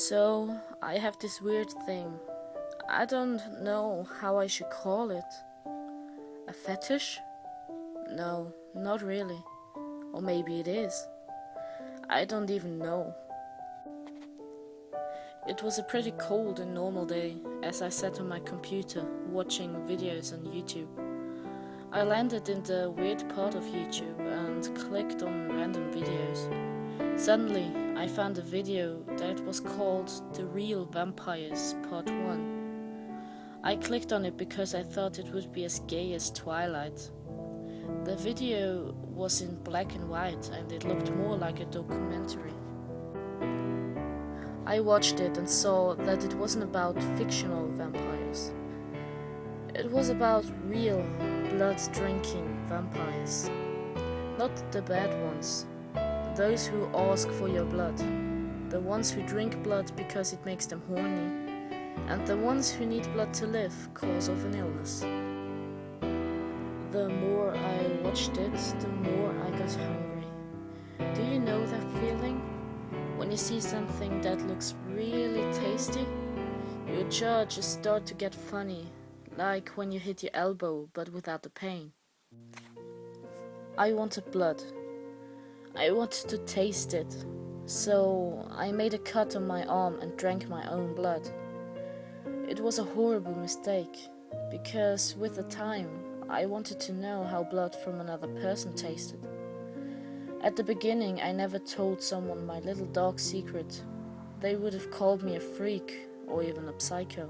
So, I have this weird thing. I don't know how I should call it. A fetish? No, not really. Or maybe it is. I don't even know. It was a pretty cold and normal day as I sat on my computer watching videos on YouTube. I landed in the weird part of YouTube and clicked on random videos. Suddenly, I found a video that was called The Real Vampires Part 1. I clicked on it because I thought it would be as gay as Twilight. The video was in black and white and it looked more like a documentary. I watched it and saw that it wasn't about fictional vampires. It was about real, blood-drinking vampires. Not the bad ones. Those who ask for your blood. The ones who drink blood because it makes them horny. And the ones who need blood to live cause of an illness. The more I watched it, the more I got hungry. Do you know that feeling? When you see something that looks really tasty, your jaw just starts to get funny, like when you hit your elbow but without the pain. I wanted blood. I wanted to taste it, so I made a cut on my arm and drank my own blood. It was a horrible mistake, because with the time I wanted to know how blood from another person tasted. At the beginning I never told someone my little dark secret. They would have called me a freak or even a psycho.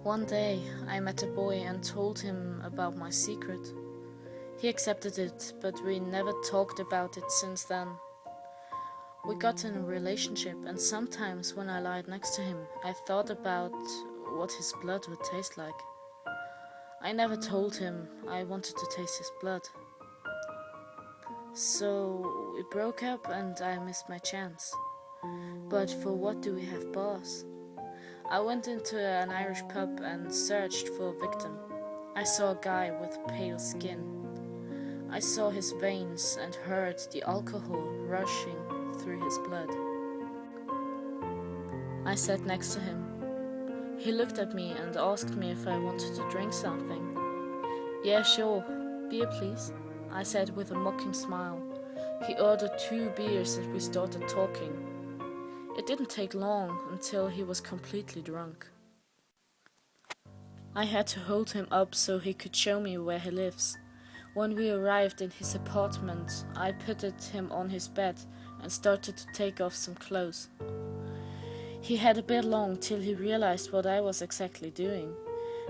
One day I met a boy and told him about my secret. He accepted it, but we never talked about it since then. We got in a relationship, and sometimes when I lied next to him, I thought about what his blood would taste like. I never told him I wanted to taste his blood. So we broke up and I missed my chance. But for what do we have bars? I went into an Irish pub and searched for a victim. I saw a guy with pale skin. I saw his veins and heard the alcohol rushing through his blood. I sat next to him. He looked at me and asked me if I wanted to drink something. Yeah, sure. Beer, please, I said with a mocking smile. He ordered 2 beers and we started talking. It didn't take long until he was completely drunk. I had to hold him up so he could show me where he lives. When we arrived in his apartment, I putted him on his bed and started to take off some clothes. He had a bit long till he realized what I was exactly doing,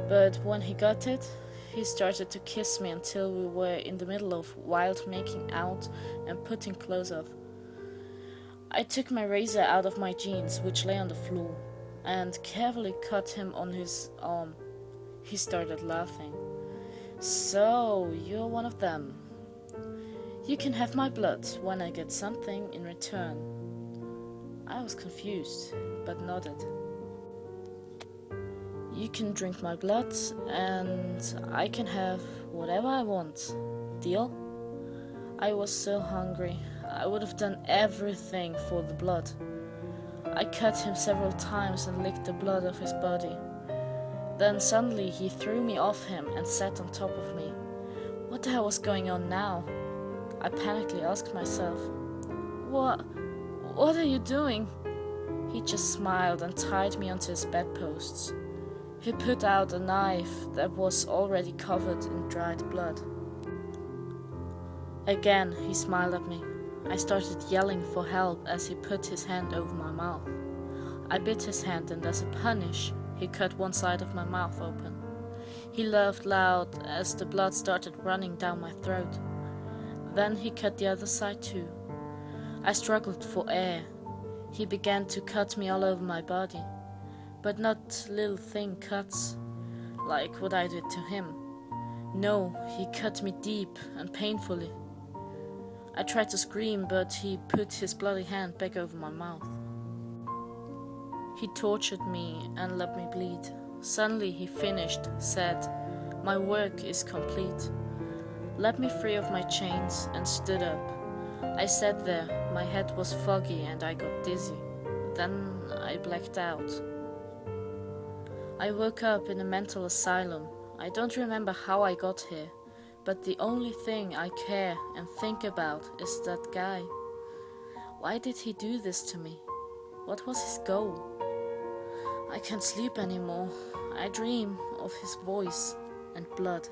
but when he got it, he started to kiss me until we were in the middle of wild making out and putting clothes off. I took my razor out of my jeans, which lay on the floor, and carefully cut him on his arm. He started laughing. So, you're one of them. You can have my blood when I get something in return. I was confused, but nodded. You can drink my blood, and I can have whatever I want. Deal? I was so hungry. I would have done everything for the blood. I cut him several times and licked the blood off his body. Then suddenly he threw me off him and sat on top of me. What the hell was going on now? I panically asked myself, What are you doing? He just smiled and tied me onto his bedposts. He put out a knife that was already covered in dried blood. Again, he smiled at me. I started yelling for help as he put his hand over my mouth. I bit his hand and as a punish, he cut one side of my mouth open. He laughed loud as the blood started running down my throat. Then he cut the other side too. I struggled for air. He began to cut me all over my body, but not little thin cuts, like what I did to him. No, he cut me deep and painfully. I tried to scream, but he put his bloody hand back over my mouth. He tortured me and let me bleed. Suddenly he finished, said, "My work is complete." Let me free of my chains and stood up. I sat there, my head was foggy and I got dizzy. Then I blacked out. I woke up in a mental asylum. I don't remember how I got here, but the only thing I care and think about is that guy. Why did he do this to me? What was his goal? I can't sleep anymore. I dream of his voice and blood.